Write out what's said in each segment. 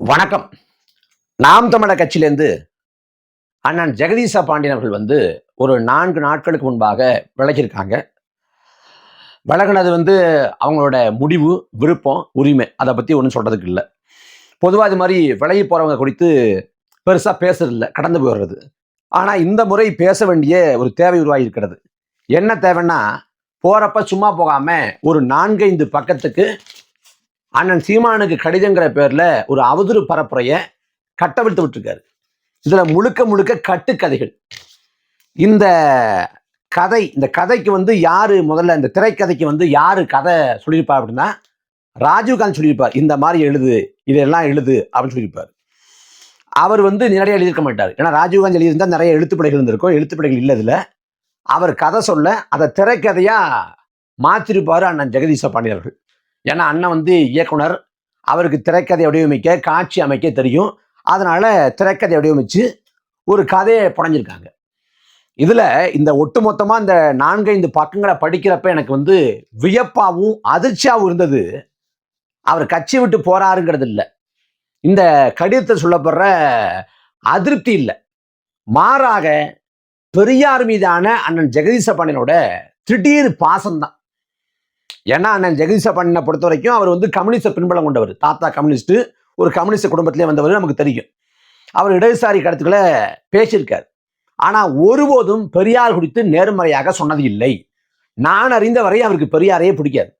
வணக்கம். நாம் தமிழர் கட்சியிலேருந்து அண்ணன் ஜெகதீச பாண்டியன் அவர்கள் ஒரு 4 நாட்களுக்கு முன்பாக விலகியிருக்காங்க. விலகினது அவங்களோட முடிவு, விருப்பம், உரிமை. அதை பற்றி ஒன்றும் சொல்றதுக்கு இல்லை. பொதுவாக இது மாதிரி விலகி போறவங்க குறித்து பெருசாக பேசுறதில்ல, கடந்து போயிடுறது. ஆனால் இந்த முறை பேச வேண்டிய ஒரு தேவை உருவாகி இருக்கிறது. என்ன தேவைன்னா, போறப்ப சும்மா போகாம ஒரு 4-5 பக்கத்துக்கு அண்ணன் சீமானுக்கு கடிதங்கிற பேர்ல ஒரு அவதூறு பரப்புரைய கட்டவிழ்த்து விட்டுருக்காரு. இதுல முழுக்க முழுக்க கட்டுக்கதைகள். இந்த கதைக்கு யாரு முதல்ல, இந்த திரைக்கதைக்கு யாரு கதை சொல்லியிருப்பார் அப்படின்னா, ராஜீவ்காந்த் சொல்லியிருப்பார். இந்த மாதிரி எழுது, இதெல்லாம் எழுது அப்படின்னு சொல்லியிருப்பார். அவர் நிறைய எழுதியிருக்க மாட்டார். ஏன்னா ராஜீவ்காந்த் எழுதியிருந்தா நிறைய எழுத்துப்படைகள் இருந்திருக்கும். எழுத்துப்படைகள் இல்லை. இதுல அவர் கதை சொல்ல அதை திரைக்கதையா மாற்றிருப்பாரு அண்ணன் ஜெகதீச பாண்டியன் அவர்கள். ஏன்னா அண்ணன் இயக்குனர், அவருக்கு திரைக்கதை வடிவமைக்க, காட்சி அமைக்க தெரியும். அதனால திரைக்கதை வடிவமைச்சு ஒரு கதையை புனைஞ்சிருக்காங்க. இதுல இந்த ஒட்டுமொத்தமா இந்த 4-5 பக்கங்களை படிக்கிறப்ப எனக்கு வியப்பாவும் அதிர்ச்சியாகவும் இருந்தது. அவர் கட்சி விட்டு போறாருங்கிறது இல்லை, இந்த கடிதத்தை சொல்லப்படுற அதிருப்தி இல்லை, மாறாக பெரியார் மீதான அண்ணன் ஜெகதீச பாண்டியனோட திடீர் பாசம்தான். ஏன்னா அண்ணன் ஜெகதீச பாண்டியனை பொறுத்த வரைக்கும் அவர் கம்யூனிஸ்ட பின்பலம் கொண்டவர். தாத்தா கம்யூனிஸ்ட், ஒரு கம்யூனிஸ்ட் குடும்பத்திலே வந்தவர், நமக்கு தெரியும். அவர் இடதுசாரி கருத்துக்களை பேசியிருக்கார். ஆனா ஒருபோதும் பெரியார் குறித்து நேர்மறையாக சொன்னது இல்லை. நான் அறிந்த வரை அவருக்கு பெரியாரையே பிடிக்காது.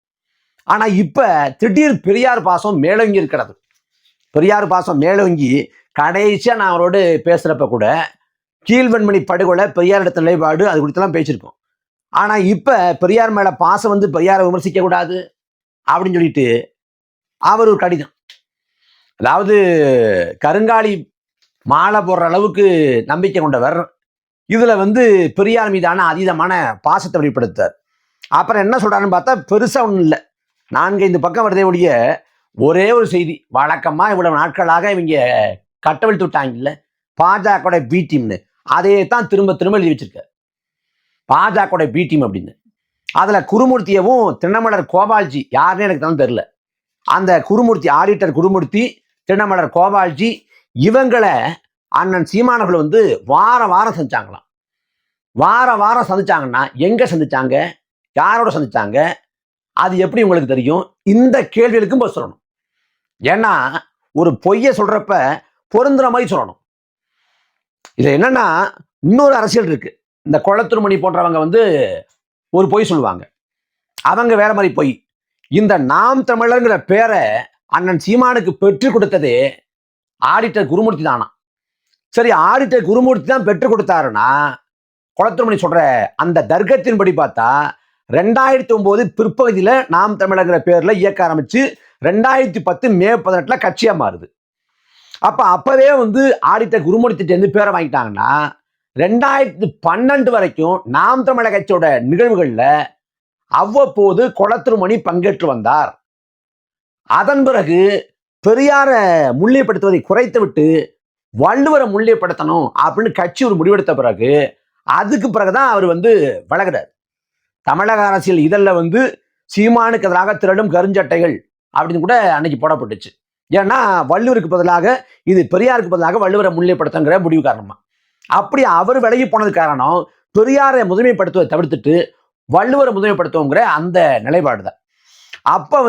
ஆனா இப்ப திடீர் பெரியார் பாசம் மேலோங்கி இருக்கிறது. பெரியார் பாசம் மேலோங்கி கடைசியா நான் அவரோடு பேசுறப்ப கூட கீழ்வன்மணி படுகொலை, பெரியார் இடத்த நிலைப்பாடு, அது குறித்தெல்லாம் பேசியிருக்கோம். ஆனா இப்ப பெரியார் மேல பாசம் பெரியாரை விமர்சிக்க கூடாது அப்படின்னு சொல்லிட்டு அவர் ஒரு கடிதம், அதாவது கருங்காலி மாலை போடுற அளவுக்கு நம்பிக்கை கொண்டவர், இதுல பெரியார் மீதான அதீதமான பாசத்தை வெளிப்படுத்தார். அப்புறம் என்ன சொல்றாருன்னு பார்த்தா பெருசா ஒன்றும் இல்லை, 4-5 பக்கம் வருதே ஒழிய ஒரே ஒரு செய்தி. வழக்கமா இவ்வளவு நாட்களாக இவங்க கட்டவிழ்த்து விட்டாங்கல்ல பாஜக பி டீம்னு, அதையே தான் திரும்ப திரும்ப எழுதி வச்சிருக்காரு. பாஜக பி டீம் அப்படின்னு. அதுல குருமூர்த்தியவும் திண்ணமலர் கோபால்ஜி யாருன்னு எனக்கு தான் தெரியல. அந்த குருமூர்த்தி, ஆடிட்டர் குருமூர்த்தி, திண்ணமலர் கோபால்ஜி, இவங்களை அண்ணன் சீமானவர்கள் வார வாரம் சந்திச்சாங்களாம். வார வாரம் சந்திச்சாங்கன்னா எங்க சந்திச்சாங்க, யாரோட சந்திச்சாங்க, அது எப்படி உங்களுக்கு தெரியும்? இந்த கேள்விகளுக்கும் போய் சொல்லணும். ஏன்னா ஒரு பொய்ய சொல்றப்ப பொருந்துற மாதிரி சொல்லணும். இது என்னன்னா இன்னொரு அரசியல் இருக்கு. இந்த குளத்துருமணி போன்றவங்க ஒரு பொய் சொல்லுவாங்க, அவங்க வேற மாதிரி பொய். இந்த நாம் தமிழர்ங்கிற பேரை அண்ணன் சீமானுக்கு பெற்றுக் கொடுத்ததே ஆடிட்டர் குருமூர்த்தி தானா. சரி, ஆடிட்டர் குருமூர்த்தி தான் பெற்றுக் கொடுத்தாருன்னா குளத்துருமணி சொல்ற அந்த தர்க்கத்தின்படி பார்த்தா 2009 பிற்பகுதியில நாம் தமிழர்ங்கிற பேர்ல இயக்க ஆரம்பிச்சு 2010 மே 18 கட்சியா மாறுது. அப்பவே ஆடிட்டர் குருமூர்த்தி பேரை வாங்கிட்டாங்கன்னா 2012 வரைக்கும் நாம் தமிழர் கட்சியோட நிகழ்வுகள்ல அவ்வப்போது குளத்துருமணி பங்கேற்று வந்தார். அதன் பிறகு பெரியார முன்னிலைப்படுத்துவதை குறைத்து விட்டு வள்ளுவரை முன்னிலைப்படுத்தணும் அப்படின்னு கட்சி ஒரு முடிவெடுத்த பிறகு, அதுக்கு பிறகுதான் அவர் விலகிறார். தமிழக அரசியல் இதழில் சீமானுக்கு எதிராக திரளும் கருஞ்சட்டைகள் அப்படின்னு கூட அன்னைக்கு போடப்பட்டுச்சு. ஏன்னா வள்ளுவருக்கு பதிலாக, இது பெரியாருக்கு பதிலாக வள்ளுவரை முன்னிலைப்படுத்துங்கிற முடிவு காரணமா. அப்படி அவர் விலகி போனது காரணம் பெரியாரை முதன்மைப்படுத்துவதை தவிர்த்துட்டு வள்ளுவரை முதன்மைப்படுத்துவோங்கிற அந்த நிலைப்பாடு தான். அப்ப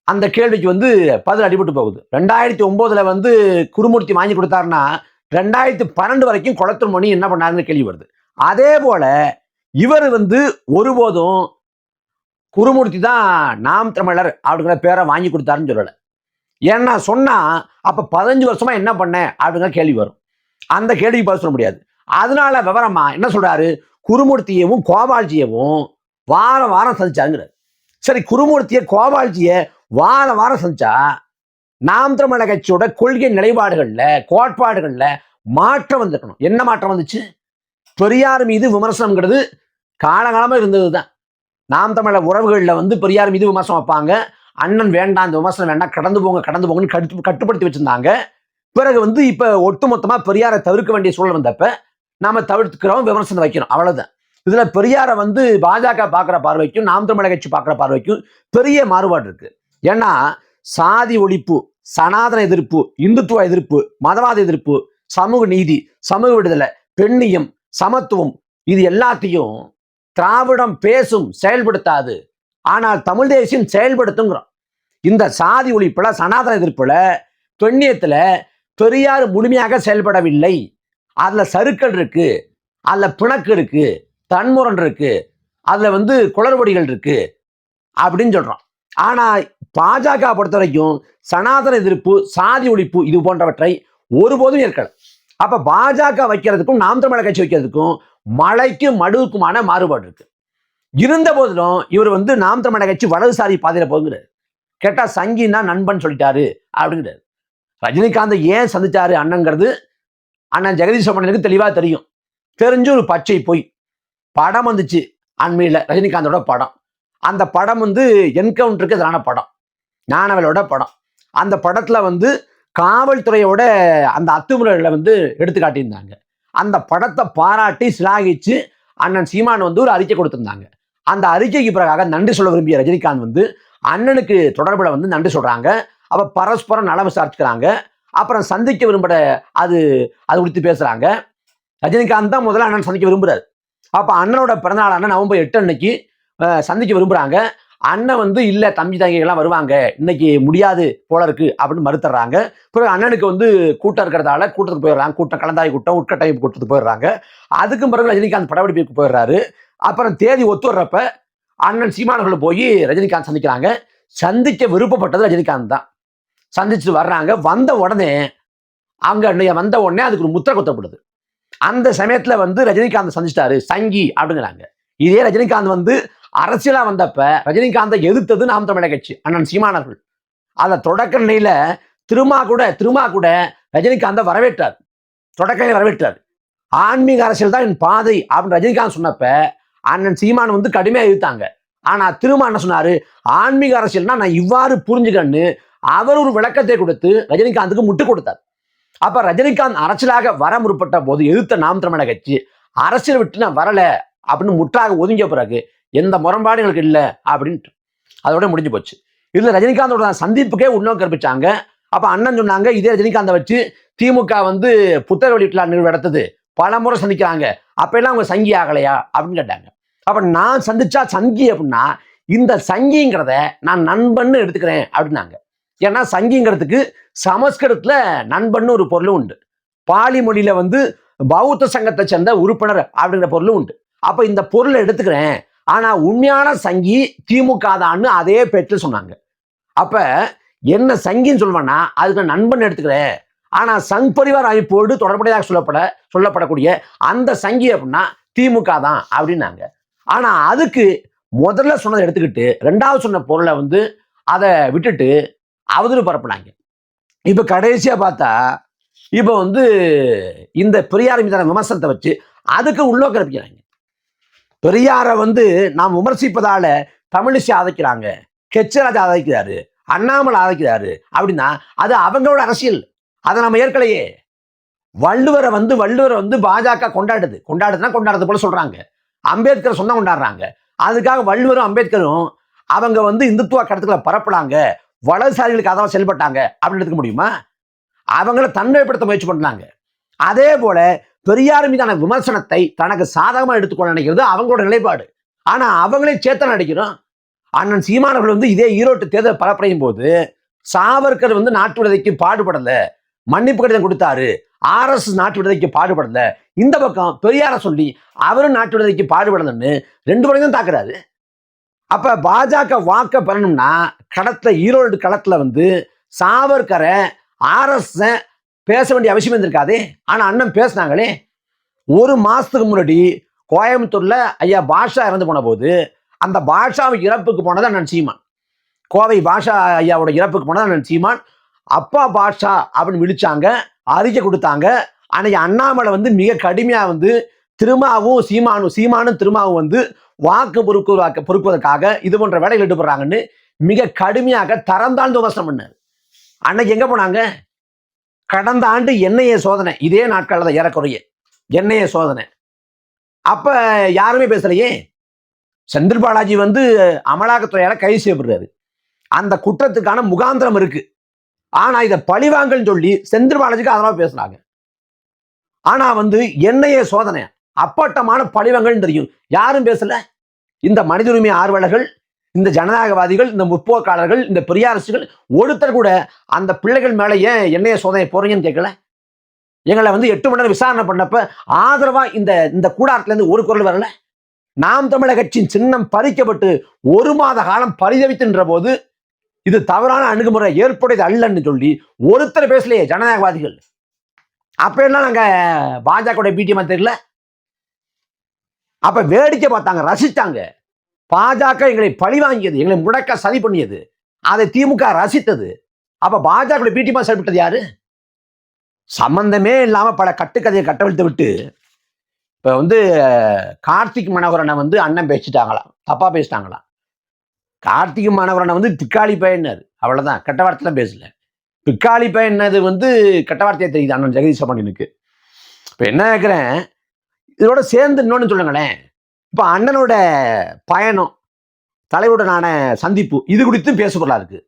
அந்த கேள்விக்கு பதில் அடிபட்டு போகுது. 2009 குருமூர்த்தி வாங்கி கொடுத்தாருன்னா 2012 வரைக்கும் குளத்துருமணி என்ன பண்ணாருன்னு கேள்வி வருது. அதே போல இவர் ஒருபோதும் குருமூர்த்தி தான் நாம் தமிழர் அப்படிங்கிற பேரை வாங்கி கொடுத்தாருன்னு சொல்லல. ஏன்னா சொன்னா அப்ப 15 வருஷமா என்ன பண்ண அப்படிங்கிற கேள்வி வரும். அந்த கேள்விக்கு பதில் சொல்ல முடியாது. அதனால விவரமா என்ன சொல்றாரு, குருமூர்த்தியவும் கோபால்ஜியவும் வார வாரம் சந்திச்சாங்கிறார். சரி, குருமூர்த்திய கோபால்ஜிய வார வாரம் சந்திச்சா நாம் தமிழர் கட்சியோட கொள்கை நிலைப்பாடுகள்ல, கோட்பாடுகள்ல மாற்றம் வந்திருக்கணும். என்ன மாற்றம் வந்துச்சு? பெரியார் மீது விமர்சனம்ங்கிறது காலகாலமா இருந்ததுதான். நாம் தமிழர் உறவுகள்ல பெரியார் மீது விமர்சனம் வைப்பாங்க. அண்ணன் வேண்டாம், அந்த விமர்சனம் வேண்டாம், கடந்து போங்கன்னு கட்டுப்படுத்தி வச்சிருந்தாங்க. பிறகு இப்ப ஒட்டுமொத்தமா பெரியாரை தவிர்க்க வேண்டிய சூழல் வந்தப்ப நாம தவிர்க்கிறோம், விமர்சனம் வைக்கிறோம், அவ்வளவுதான். இதுல பெரியாரை பாஜக பார்க்குற பார்வைக்கும் நாம் தமிழர் கட்சி பார்க்குற பார்வைக்கும் பெரிய மாறுபாடு இருக்கு. ஏன்னா சாதி ஒழிப்பு, சனாதன எதிர்ப்பு, இந்துத்துவ எதிர்ப்பு, மதவாத எதிர்ப்பு, சமூக நீதி, சமூக விடுதலை, பெண்ணியம், சமத்துவம், இது எல்லாத்தையும் திராவிடம் பேசும், செயல்படுத்தாது. ஆனால் தமிழ் தேசியம் செயல்படுத்துங்கிறோம். இந்த சாதி ஒழிப்புல, சனாதன எதிர்ப்புல, பெண்ணியத்துல பெரியார் முழுமையாக செயல்படவில்லை. அதுல சறுக்கல் இருக்கு, அதுல பிணக்கு இருக்கு, தன்முரண் இருக்கு, அதுல குளறுபடிகள் இருக்கு அப்படின்னு சொல்றோம். ஆனா பாஜக பொறுத்த வரைக்கும் சனாதன எதிர்ப்பு, சாதி ஒழிப்பு இது போன்றவற்றை ஒருபோதும் ஏற்கல. அப்ப பாஜக வைக்கிறதுக்கும் நாம் தமிழர் கட்சி வைக்கிறதுக்கும் மலைக்கும் மடுவுக்குமான மாறுபாடு இருக்கு. இருந்த போதிலும் இவர் நாம் தமிழர் கட்சி வலதுசாரி பாதையில போகுங்கிறார். கேட்டா சங்கின்னா நண்பன் சொல்லிட்டாரு அப்படிங்கிறாரு. ரஜினிகாந்த் ஏன் சந்திச்சாரு அண்ணங்கிறது அண்ணன் ஜெகதீஷ் சம்பந்தனுக்கு தெளிவா தெரியும். தெரிஞ்சு ஒரு பச்சை போய் படம் வந்துச்சு அண்மையில, ரஜினிகாந்தோட படம். அந்த படம் என்கவுண்டருக்கு எதிரான படம், ஞானவேலோட படம். அந்த படத்துல காவல்துறையோட அந்த அத்துமுறைகளை எடுத்து காட்டியிருந்தாங்க. அந்த படத்தை பாராட்டி சிலாகிச்சு அண்ணன் சீமான் ஒரு அறிக்கை கொடுத்திருந்தாங்க. அந்த அறிக்கைக்கு பிறகாக நன்றி சொல்ல விரும்பிய ரஜினிகாந்த் அண்ணனுக்கு தொடர்புல நன்றி சொல்றாங்க. அப்ப பரஸ்பரம் நலம் விசாரிச்சுக்கிறாங்க. அப்புறம் சந்திக்க விரும்புற அது குறித்து பேசுறாங்க. ரஜினிகாந்த் தான் முதல்ல அண்ணன் சந்திக்க விரும்புறாரு. அப்ப அண்ணனோட பிறந்தநாளான நவம்பர் 8 அன்னைக்கு சந்திக்க விரும்புறாங்க. அண்ணன் இல்ல தம்பி தங்கைகள்லாம் வருவாங்க, இன்னைக்கு முடியாது போல இருக்கு அப்படின்னு மறுத்துறாங்க. பிறகு அண்ணனுக்கு கூட்டம் இருக்கிறதால கூட்டத்துக்கு போயிடுறாங்க. கூட்டம் கலந்தாய் கூட்டம், உட்கட்டாய கூட்டத்துக்கு போயிடுறாங்க. அதுக்கும் பிறகு ரஜினிகாந்த் படப்பிடிப்புக்கு போயிடுறாரு. அப்புறம் தேதி ஒத்து வர்றப்ப அண்ணன் சீமானவர்கள் போய் ரஜினிகாந்த் சந்திக்கிறாங்க. சந்திக்க விருப்பப்பட்டது ரஜினிகாந்த் தான். சந்திச்சுட்டு வர்றாங்க. வந்த உடனே அதுக்கு ஒரு முத்திரை குத்தப்படுது. அந்த சமயத்துல ரஜினிகாந்த் சந்திச்சிட்டாரு சங்கி அப்படிங்கிறாங்க. இதே ரஜினிகாந்த் அரசியலா வந்தப்ப ரஜினிகாந்தை எதிர்த்தது நாம் தமிழர் கட்சி, அண்ணன் சீமானவர்கள். அத தொடக்க நிலையில திருமா கூட ரஜினிகாந்தை வரவேற்றார், தொடக்க வரவேற்றார். ஆன்மீக அரசியல் தான் என் பாதை அப்படின்னு ரஜினிகாந்த் சொன்னப்ப அண்ணன் சீமான் கடுமையா எதிர்த்தாங்க. ஆனா திருமா என்ன சொன்னாரு, ஆன்மீக அரசியல்னா நான் இவ்வாறு புரிஞ்சுக்கன்னு அவர் ஒரு விளக்கத்தை கொடுத்து ரஜினிகாந்துக்கு முட்டு கொடுத்தார். அப்ப ரஜினிகாந்த் அரசியலாக வர முற்பட்ட போது எதிர்த்த நாம் தமிழர் கட்சி அரசியல் விட்டு நான் வரல அப்படின்னு முற்றாக ஒதுங்கிய பிறகு எந்த முரண்பாடுகளுக்கு இல்லை அப்படின்ட்டு அதோட முடிஞ்சு போச்சு. இதுல ரஜினிகாந்தோட சந்திப்புக்கே உள்நோக்கம் கற்பிச்சாங்க. அப்ப அண்ணன் சொன்னாங்க, இதே ரஜினிகாந்தை வச்சு திமுக புத்தக வெளியீட்டு நிகழ்வு நடத்துது, பல முறை சந்திக்கிறாங்க, அப்ப எல்லாம் அவங்க சங்கி ஆகலையா அப்படின்னு கேட்டாங்க. அப்ப நான் சந்திச்சா சங்கி அப்படின்னா இந்த சங்கிங்கிறத நான் நண்பன்னு எடுத்துக்கிறேன் அப்படின்னாங்க. ஏன்னா சங்கிங்கிறதுக்கு சமஸ்கிருதத்துல நண்பன்னு ஒரு பொருளும் உண்டு, பாலி மொழியில பௌத்த சங்கத்தை சேர்ந்த உறுப்பினர் அப்படிங்கிற பொருளும் உண்டு. அப்ப இந்த பொருளை எடுத்துக்கிறேன், ஆனா உண்மையான சங்கி திமுக தான்னு அதே பேச்சு சொன்னாங்க. அப்ப என்ன சங்கின்னு சொல்லுவேன்னா அதுக்கு நண்பன் எடுத்துக்கிறேன், ஆனா சங் பரிவார் அமைப்போடு தொடர்புடையாக சொல்லப்படக்கூடிய அந்த சங்கி அப்படின்னா திமுக தான் அப்படின்னாங்க. ஆனா அதுக்கு முதல்ல சொன்னதை எடுத்துக்கிட்டு ரெண்டாவது சொன்ன பொருளை அதை விட்டுட்டு அவதூறு பரப்புனாங்க. இப்ப கடைசியா பார்த்தா இப்ப இந்த பெரியார் மீதான விமர்சனத்தை வச்சு அதுக்கு உள்நோக்கம் கற்பிக்கிறாங்க. பெரியாரை நாம் விமர்சிப்பதால தமிழிசை ஆதரிக்கிறாங்க, கெச்சராஜ் ஆதரிக்கிறாரு, அண்ணாமலை ஆதரிக்கிறாரு அப்படின்னா அது அவங்களோட அரசியல், அதை நம்ம ஏற்கலையே. வள்ளுவரை பாஜக கொண்டாடுதுன்னா கொண்டாடுறது போல சொல்றாங்க. அம்பேத்கர் சொந்தம் கொண்டாடுறாங்க. அதுக்காக வள்ளுவரும் அம்பேத்கரும் அவங்க இந்துத்துவ கருத்துக்களை பரப்புனாங்க, வலதுசாரிகளுக்கு அதான் செயல்பட்டாங்க அப்படின்னு எடுத்துக்க முடியுமா? அவங்கள தன்மைப்படுத்த முயற்சி பண்ணாங்க. அதே போல பெரியார் மீதான விமர்சனத்தை தனக்கு சாதகமாக எடுத்துக்கொள்ள நினைக்கிறது அவங்களோட நிலைப்பாடு. ஆனா அவங்களே சேத்தனை அடிக்கிறோம். அண்ணன் சீமானவர்கள் இதே ஈரோட்டு தேர்தல் பரப்புரையும் போது சாவர்கர் நாட்டு விடுதலைக்கு பாடுபடல, மன்னிப்பு கடிதம் கொடுத்தாரு, RSS நாட்டு விடுதலைக்கு பாடுபடல, இந்த பக்கம் பெரியார சொல்லி அவரும் நாட்டு விடுதலைக்கு பாடுபடலன்னு ரெண்டு பேரும் தான் தாக்குறாரு. அப்ப பாஜக வாக்க பெறணும்னா ஈரோடு களத்துல சாவர்கரை RSS பேச வேண்டிய அவசியம் இருந்திருக்காதே. ஆனா அண்ணன் பேசினாங்களே. ஒரு மாசத்துக்கு முன்னாடி கோயம்புத்தூர்ல ஐயா பாஷா இறந்து போன போது அந்த பாஷாவுக்கு இறப்புக்கு போனது அண்ணன் சீமான். கோவை பாஷா ஐயாவோட இறப்புக்கு போனது அண்ணன் சீமான். அப்பா பாஷா அப்படின்னு விழிச்சாங்க, அறிக்கை கொடுத்தாங்க. அன்னைக்கு அண்ணாமலை மிக கடுமையா திருமாவும் சீமானும் திருமாவும் வாக்கு பொறுக்குவதற்காக இது போன்ற வேலைகள் ஈடுபடுறாங்கன்னு மிக கடுமையாக தரந்தாழ்ந்து விமர்சனம் பண்ணார். அன்னைக்கு எங்க போனாங்க? கடந்த ஆண்டு NIA சோதனை, இதே நாட்கள் தான் ஏறக்குறைய NIA சோதனை. அப்ப யாருமே பேசலையே. செந்தில் பாலாஜி அமலாக்கத்துறையால கைது செய்யப்படுறாரு. அந்த குற்றத்துக்கான முகாந்திரம் இருக்கு. ஆனா இதை பழிவாங்கன்னு சொல்லி செந்தில் பாலாஜிக்கு அதெல்லாம் பேசுறாங்க. ஆனா என்னையே சோதனை அப்பட்டமான பழிவாங்கன்னு தெரியும், யாரும் பேசல. இந்த மனித உரிமை ஆர்வலர்கள், இந்த ஜனநாயகவாதிகள், இந்த முற்போக்காளர்கள், இந்த பெரியாரிஸ்டுகள் ஒருத்தர் கூட அந்த பிள்ளைகள் மேல ஏன் என்னைய சோதனை போறீங்கன்னு கேட்கல. எங்களை 8 மணி நேரம் விசாரணை பண்ணப்ப ஆதரவா இந்த கூடாரத்துல இருந்து ஒரு குரல் வரல. நாம் தமிழர் கட்சியின் சின்னம் பறிக்கப்பட்டு 1 மாத காலம் பரிதவித்துன்ற போது இது தவறான அணுகுமுறை ஏற்புடையது அல்லன்னு சொல்லி ஒருத்தர் பேசலையே ஜனநாயகவாதிகள். அப்ப எல்லாம் நாங்க பாஜக பிடிஎம் தெரியல. அப்ப வேடிக்கை பார்த்தாங்க, ரசித்தாங்க. பாஜக எங்களை பழி வாங்கியது, எங்களை முடக்க சதி பண்ணியது, அதை திமுக ரசித்தது. அப்ப பாஜக பிடிஎம் செயல்பட்டது யாரு? சம்பந்தமே இல்லாம பல கட்டுக்கதையை கட்டவிழ்த்து விட்டு இப்ப கார்த்திக் மனோகரனை அண்ணன் பேசிட்டாங்களாம், தப்பா பேசிட்டாங்களாம். கார்த்திக் மனோகரனை திக்காளி பையன்னாரு, அவ்வளவுதான், கெட்ட வார்த்தைலாம் பேசல. பிக்காளி பையனது கெட்ட வார்த்தையா தெரியுது அண்ணன் ஜெகதீஷ் பாண்டியனுக்கு. இப்ப என்ன கேட்கிறேன், இதோட சேர்ந்து இன்னொன்னு சொல்லுங்களேன். இப்ப அண்ணனோட பயணம், தலைவருடனான சந்திப்பு, இது குறித்து பேசப்படலாம் இருக்கு.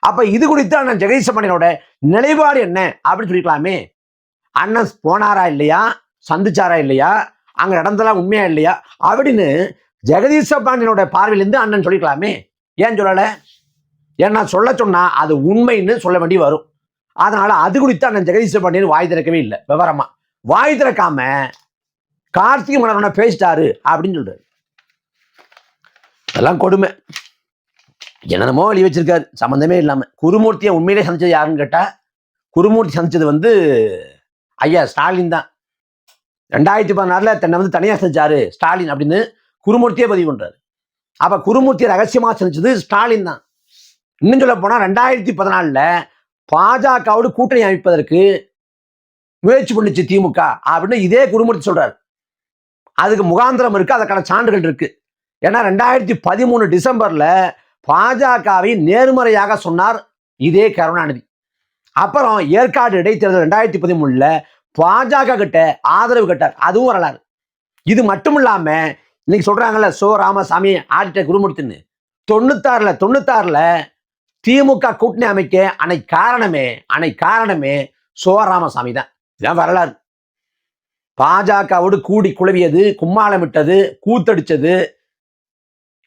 அப்ப இது குறித்து அண்ணன் ஜெகதீஷ் பாண்டியனோட நிலைப்பாடு என்ன அப்படின்னு சொல்லிக்கலாமே. அண்ணன் போனாரா இல்லையா, சந்திச்சாரா இல்லையா, அங்க நடந்ததெல்லாம் உண்மையா இல்லையா அப்படின்னு ஜெகதீஷ் பாண்டியனோட பார்வையிலிருந்து அண்ணன் சொல்லிக்கலாமே. ஏன் சொல்லல? ஏன்னா சொல்ல சொன்னா அது உண்மைன்னு சொல்ல வேண்டி வரும். அதனால அது குறித்து அண்ணன் ஜெகதீஷ் பாண்டியன் வாய் திறக்கவே இல்லை. விவரமா வாய் திறக்காம கார்த்திக் மன்னரோட பேசிட்டாரு அப்படின்னு சொல்றாரு. அதெல்லாம் கொடுமை. என்னென்னமோ வழி வச்சிருக்காரு சம்பந்தமே இல்லாம. குருமூர்த்தியை உண்மையிலே சந்திச்சது யாருன்னு கேட்டா, குருமூர்த்தி சந்திச்சது ஐயா ஸ்டாலின் தான். 2016 தன்னை தனியா சந்திச்சாரு ஸ்டாலின் அப்படின்னு குருமூர்த்தியே பதிவு பண்றாரு. அப்ப குருமூர்த்தியை ரகசியமா சந்திச்சது ஸ்டாலின் தான். இன்னும் சொல்ல போனா 2014 பாஜகவோடு கூட்டணி அமைப்பதற்கு முயற்சி பண்ணிச்சு திமுக அப்படின்னு இதே குருமூர்த்தி சொல்றாரு. அதுக்கு முகாந்திரம் இருக்கு, அதற்கான சான்றுகள் இருக்கு. ஏன்னா 2013 டிசம்பர்ல பாஜகவை நேர்மறையாக சொன்னார் இதே கருணாநிதி. அப்புறம் ஏற்காடு இடைத்தேர்தல் 2013 பாஜக கிட்ட ஆதரவு கேட்டார், அதுவும் வரலாறு. இது மட்டும் இல்லாம இன்னைக்கு சொல்றாங்கல்ல சோ ராமசாமி ஆடிட்ட குருமூர்த்தின்னு, 96ல திமுக கூட்டணி அமைக்க அன்னைக்கு காரணமே சோ ராமசாமி தான். இதான் வரலாறு. பாஜகவோடு கூடி குழவியது, கும்மாளமிட்டது, கூத்தடிச்சது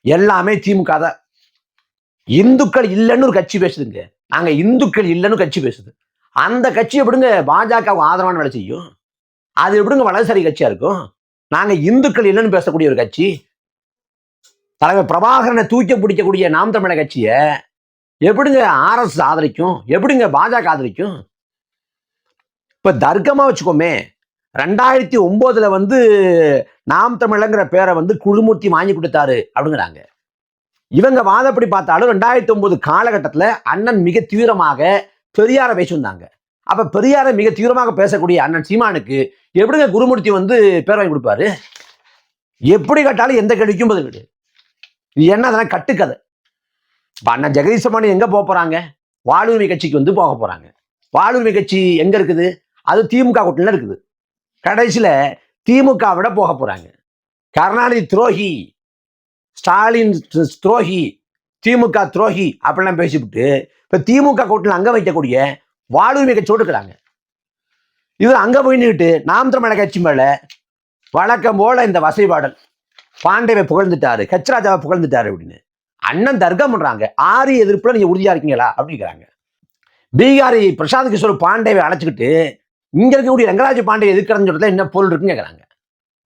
எல்லாமே திமுக தான். இந்துக்கள் இல்லைன்னு ஒரு கட்சி பேசுதுங்க. நாங்க இந்துக்கள் இல்லைன்னு கட்சி பேசுது. அந்த கட்சி எப்படிங்க பாஜக ஆதரவான வேலை செய்யும்? அது எப்படிங்க வலதுசாரி கட்சியா இருக்கும்? நாங்க இந்துக்கள் இல்லைன்னு பேசக்கூடிய ஒரு கட்சி. தலைவர் பிரபாகரனை தூக்கி பிடிக்கக்கூடிய நாம் தமிழர் கட்சியை எப்படிங்க RSS ஆதரிக்கும்? எப்படிங்க பாஜக ஆதரிக்கும்? இப்ப தர்க்கமா வச்சுக்கோமே, 2009 நாம் தமிழங்கிற பேரை குருமூர்த்தி வாங்கி கொடுத்தாரு அப்படிங்கிறாங்க. இவங்க வாதப்படி பார்த்தாலும் 2009 காலகட்டத்தில் அண்ணன் மிக தீவிரமாக பெரியாரை பேசியிருந்தாங்க. அப்ப பெரியாரை மிக தீவிரமாக பேசக்கூடிய அண்ணன் சீமானுக்கு எப்படிங்க குருமூர்த்தி பேர் வாங்கி கொடுப்பாரு? எப்படி கேட்டாலும் எந்த கேள்விக்கும் பதில் கிடையாது. இது என்ன அதெல்லாம் கட்டுக்கதை. இப்ப அண்ணன் ஜெகதீஷ் பாண்டியன் எங்க போக போறாங்க? வாழ்வுரிமை கட்சிக்கு போக போறாங்க. வாழ்வுரிமை கட்சி எங்க இருக்குது? அது திமுக கூட்டணியில இருக்குது. கடைசியில திமுக விட போக போறாங்க. கருணாநிதி துரோகி, ஸ்டாலின் துரோகி, திமுக துரோகி அப்படிலாம் பேசிவிட்டு இப்ப திமுக கூட்டணியில் அங்க வைக்கக்கூடிய வாழ்வுரிமை கட்சி இருக்கிறாங்க. இது அங்க போயிட்டு நாம் தமிழர் கட்சி மேல வழக்கம் போல இந்த வசைபாடல், பாண்டேவை புகழ்ந்துட்டாரு, ராஜாவை புகழ்ந்துட்டாரு அப்படின்னு அண்ணன் தர்க்கம் பண்றாங்க. ஆரிய எதிர்ப்புல நீங்க உறுதியா இருக்கீங்களா அப்படிங்கிறாங்க. பீகாரி பிரசாந்த் கிஷோர் பாண்டேவை அழைச்சிக்கிட்டு இங்க இருக்கக்கூடிய ரங்கராஜ் பாண்டே எதிர்க்கிறன்னு சொல்றதுல என்ன பொருள் இருக்குன்னு கேட்கறாங்க.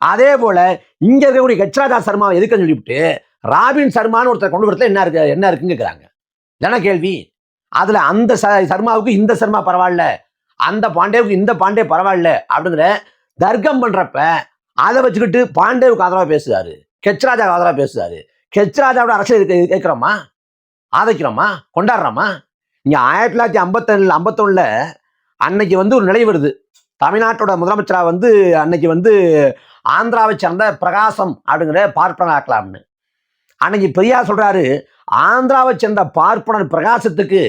அதே போல இங்க இருக்கக்கூடிய ராஜா சர்மாவை எதுக்குன்னு சொல்லிவிட்டு ராபின் சர்மான்னு ஒருத்தர் கொண்டு வரதுல என்ன இருக்குன்னு கேட்கறாங்க. என்ன கேள்வி? அதுல அந்த சர்மாவுக்கு இந்த சர்மா பரவாயில்ல, அந்த பாண்டேவுக்கு இந்த பாண்டே பரவாயில்ல அப்படிங்கிற தர்க்கம் பண்றப்ப அதை வச்சுக்கிட்டு பாண்டேவுக்கு ஆதரவா பேசுறாரு, ராஜாவுக்கு ஆதரவா பேசுறாரு. ராஜாவோட அரசியல் கேட்கிறோமா, ஆதரிக்கிறோமா, கொண்டாடுறோமா? இங்க 1951 அன்னைக்கு ஒரு நிலை வருது. தமிழ்நாட்டோட முதலமைச்சரா அன்னைக்கு ஆந்திராவை சேர்ந்த பிரகாசம் அப்படிங்கிற பார்ப்பனர் ஆக்கலாம்னு அன்னைக்கு பெரியார் சொல்றாரு. ஆந்திராவை சேர்ந்த பார்ப்பனர் பிரகாசத்துக்கு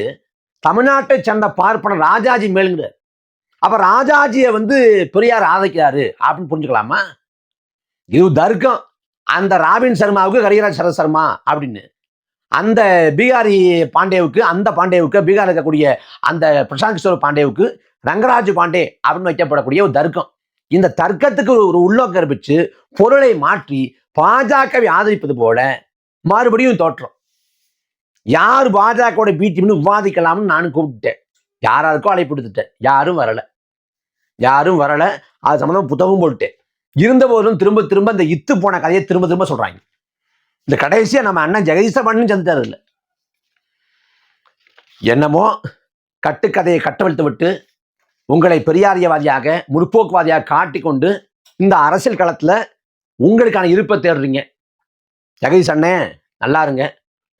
தமிழ்நாட்டை சேர்ந்த பார்ப்பனர் ராஜாஜி மேலுங்கிற. அப்ப ராஜாஜியை பெரியார் ஆதரிக்கிறாரு அப்படின்னு புரிஞ்சுக்கலாமா? இது தர்க்கம். அந்த ராபின் சர்மாவுக்கு கரிராஜ் சரத் சர்மா அப்படின்னு அந்த பீகாரி பாண்டேவுக்கு, அந்த பாண்டேவுக்கு, பீகாரில் இருக்கக்கூடிய அந்த பிரசாந்த் கிஷோர் பாண்டேவுக்கு ரங்கராஜ் பாண்டே அப்படின்னு வைக்கப்படக்கூடிய ஒரு தர்க்கம். இந்த தர்க்கத்துக்கு ஒரு உள்நோக்கம் கற்பிச்சு பொருளை மாற்றி பாஜகவை ஆதரிப்பது போல மறுபடியும் தோற்றம். யார் பாஜகவோட பி டீம்னு விவாதிக்கலாம்னு நானும் கூப்பிட்டுட்டேன். யாராருக்கோ அழைப்பு கொடுத்துட்டேன். யாரும் வரல. அது சம்பந்தம் புத்தகம் போட்டுட்டேன். இருந்த போதும் திரும்ப திரும்ப இந்த இத்து போன கதையை திரும்ப திரும்ப சொல்றாங்க. இந்த கடைசியா நம்ம அண்ணன் ஜெகதீசன் சந்தித்தார் இல்லை. என்னமோ கட்டுக்கதையை கட்டவிழ்த்து விட்டு உங்களை பெரியாரியவாதியாக முற்போக்குவாதியாக காட்டிக்கொண்டு இந்த அரசியல் களத்துல உங்களுக்கான இருப்பை தேடுறீங்க. ஜெகதீஷ் அண்ணே நல்லா இருங்க,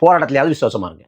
போராட்டத்திலேயாவது விசுவாசமா இருங்க.